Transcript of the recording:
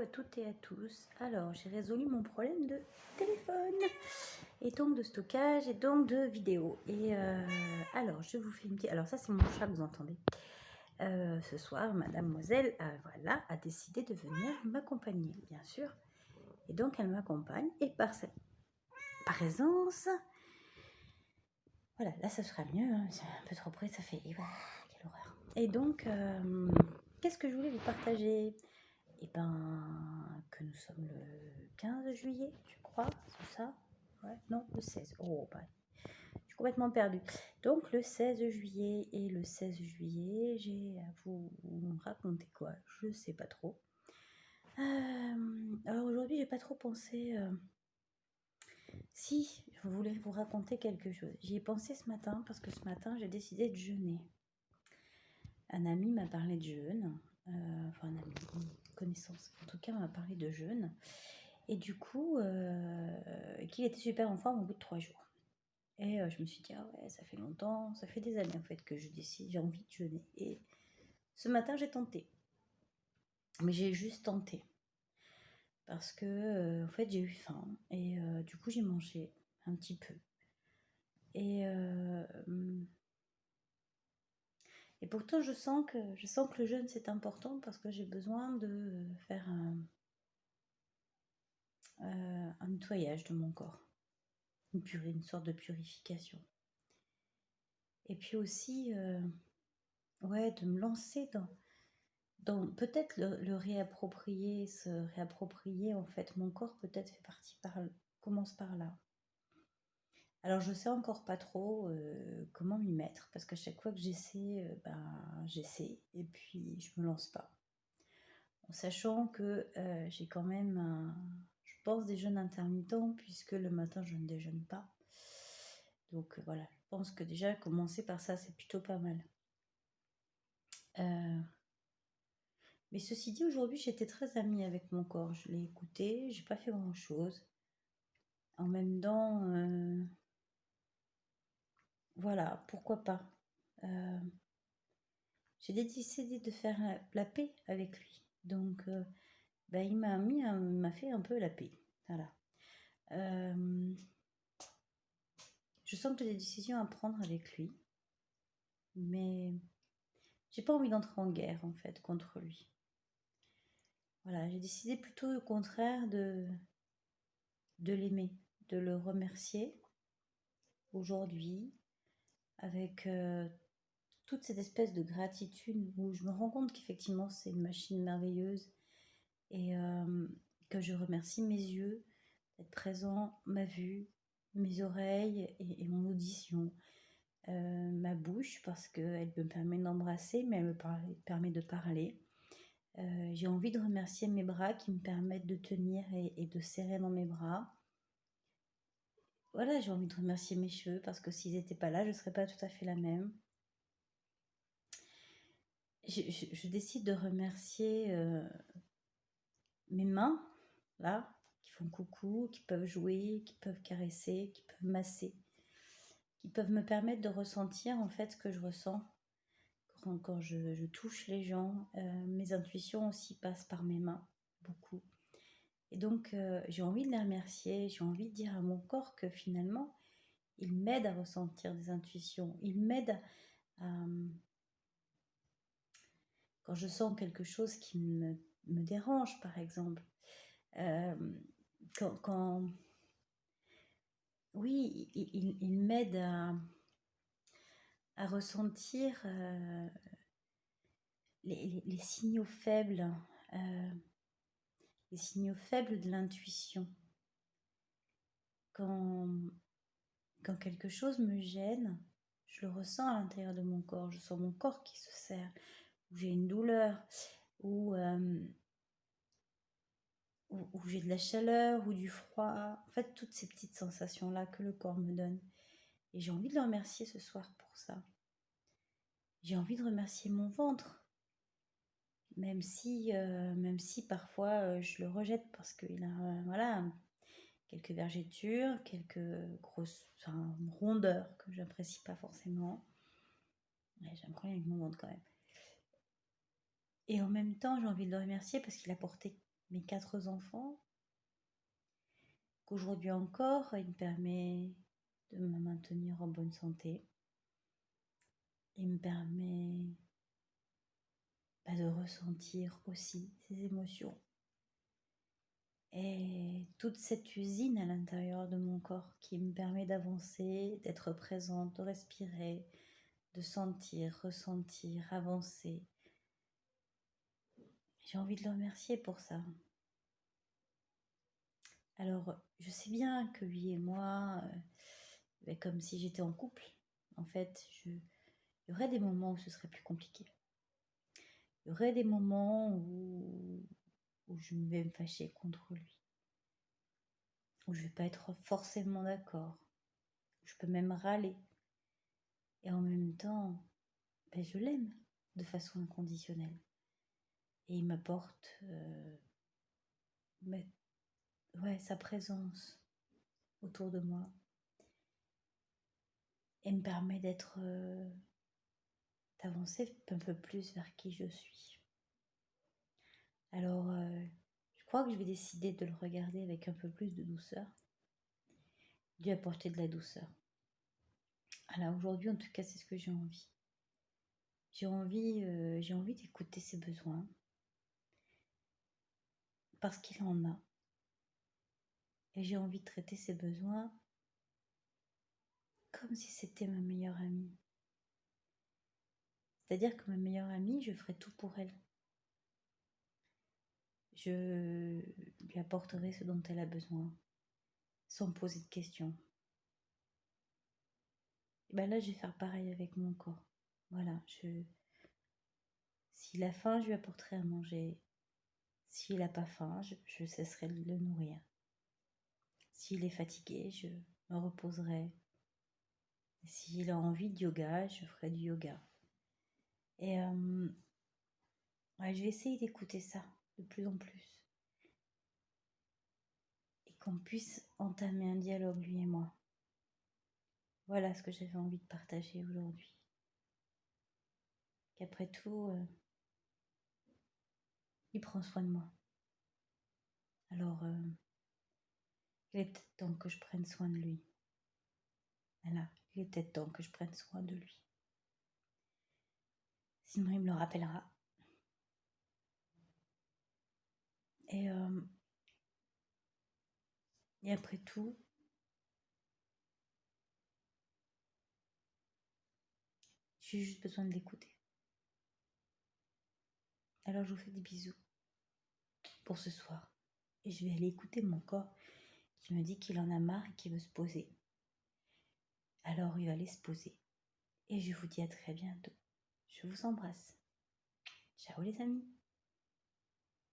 à toutes et à tous. Alors, j'ai résolu mon problème de téléphone et donc de stockage et donc de vidéo. Et alors, je vous fais une petite... Alors ça, c'est mon chat que vous entendez. Ce soir, mademoiselle voilà, a décidé de venir m'accompagner, bien sûr. Et donc, elle m'accompagne et par cette présence... Voilà, là, ça sera mieux. Hein. C'est un peu trop près, ça fait... quelle horreur. Et donc, qu'est-ce que je voulais vous partager ? Eh ben, que nous sommes le 15 juillet, je crois, c'est ça? Ouais, non, le 16. Oh, bah, je suis complètement perdue. Donc, le 16 juillet, et le 16 juillet, j'ai à vous raconter quoi? Je sais pas trop. Alors, aujourd'hui, j'ai pas trop pensé... Si, je voulais vous raconter quelque chose. J'y ai pensé ce matin, parce que ce matin, j'ai décidé de jeûner. Un ami m'a parlé de jeûne, enfin un ami, une connaissance, en tout cas m'a parlé de jeûne, et du coup, qu'il était super en forme au bout de 3 jours. Et je me suis dit, ah ouais, ça fait longtemps, ça fait des années en fait que je décide, j'ai envie de jeûner. Et ce matin, j'ai tenté, mais j'ai juste tenté, parce que en fait, j'ai eu faim, et du coup, j'ai mangé un petit peu. Et pourtant, je sens que le jeûne, c'est important parce que j'ai besoin de faire un nettoyage de mon corps, une sorte de purification. Et puis aussi, ouais, de me lancer dans peut-être le réapproprier, se réapproprier en fait mon corps, peut-être commence par là. Alors je sais encore pas trop comment m'y mettre, parce qu'à chaque fois que j'essaie, j'essaie et puis je me lance pas. En sachant que j'ai quand même, je pense, des jeûnes intermittents, puisque le matin je ne déjeune pas. Donc voilà, je pense que déjà commencer par ça, c'est plutôt pas mal. Mais ceci dit, aujourd'hui j'étais très amie avec mon corps. Je l'ai écouté, j'ai pas fait grand chose. En même temps, voilà, pourquoi pas. J'ai décidé de faire la paix avec lui. Donc il m'a fait un peu la paix. Voilà. Je sens que j'ai des décisions à prendre avec lui, mais j'ai pas envie d'entrer en guerre en fait contre lui. Voilà, j'ai décidé plutôt au contraire de l'aimer, de le remercier aujourd'hui avec toute cette espèce de gratitude où je me rends compte qu'effectivement c'est une machine merveilleuse et que je remercie mes yeux d'être présents, ma vue, mes oreilles et mon audition. Ma bouche parce qu'elle me permet d'embrasser, mais elle me permet de parler. J'ai envie de remercier mes bras qui me permettent de tenir et de serrer dans mes bras. Voilà, j'ai envie de remercier mes cheveux parce que s'ils n'étaient pas là, je ne serais pas tout à fait la même. Je décide de remercier mes mains, là, qui font coucou, qui peuvent jouer, qui peuvent caresser, qui peuvent masser, qui peuvent me permettre de ressentir en fait ce que je ressens quand je touche les gens. Mes intuitions aussi passent par mes mains, beaucoup. Et donc, j'ai envie de les remercier, j'ai envie de dire à mon corps que finalement, il m'aide à ressentir des intuitions, il m'aide à... Quand je sens quelque chose qui me dérange, par exemple, oui, il m'aide à ressentir les signaux faibles, de l'intuition. Quand quelque chose me gêne, je le ressens à l'intérieur de mon corps. Je sens mon corps qui se serre, où j'ai une douleur, où j'ai de la chaleur ou du froid. En fait, toutes ces petites sensations-là que le corps me donne. Et j'ai envie de le remercier ce soir pour ça. J'ai envie de remercier mon ventre. Même si parfois je le rejette parce qu'il a quelques vergetures, quelques grosses rondeurs que j'apprécie pas forcément. Ouais, j'ai un problème avec mon ventre quand même. Et en même temps, j'ai envie de le remercier parce qu'il a porté mes 4 enfants, qu'aujourd'hui encore, il me permet de me maintenir en bonne santé. Il me permet de ressentir aussi ces émotions. Et toute cette usine à l'intérieur de mon corps qui me permet d'avancer, d'être présente, de respirer, de sentir, ressentir, avancer. J'ai envie de le remercier pour ça. Alors, je sais bien que lui et moi, comme si j'étais en couple, en fait, il y aurait des moments où ce serait plus compliqué. Il y aurait des moments où je vais me fâcher contre lui, où je vais pas être forcément d'accord, où je peux même râler. Et en même temps, je l'aime de façon inconditionnelle. Et il m'apporte sa présence autour de moi. Et me permet d'avancer un peu plus vers qui je suis. Alors, je crois que je vais décider de le regarder avec un peu plus de douceur, de lui apporter de la douceur. Alors aujourd'hui, en tout cas, c'est ce que j'ai envie. J'ai envie d'écouter ses besoins, parce qu'il en a. Et j'ai envie de traiter ses besoins comme si c'était ma meilleure amie. C'est-à-dire que ma meilleure amie, je ferai tout pour elle. Je lui apporterai ce dont elle a besoin, sans me poser de questions. Et là, je vais faire pareil avec mon corps. Voilà, s'il a faim, je lui apporterai à manger. S'il n'a pas faim, je cesserai de le nourrir. S'il est fatigué, je me reposerai. S'il a envie de yoga, je ferai du yoga. Et je vais essayer d'écouter ça de plus en plus. Et qu'on puisse entamer un dialogue, lui et moi. Voilà ce que j'avais envie de partager aujourd'hui. Qu'après tout, il prend soin de moi. Alors, il est peut-être temps que je prenne soin de lui. Voilà, il est peut-être temps que je prenne soin de lui. Sinon, il me le rappellera. Et après tout, j'ai juste besoin de l'écouter. Alors, je vous fais des bisous pour ce soir. Et je vais aller écouter mon corps qui me dit qu'il en a marre et qu'il veut se poser. Alors, il va aller se poser. Et je vous dis à très bientôt. Je vous embrasse. Ciao les amis.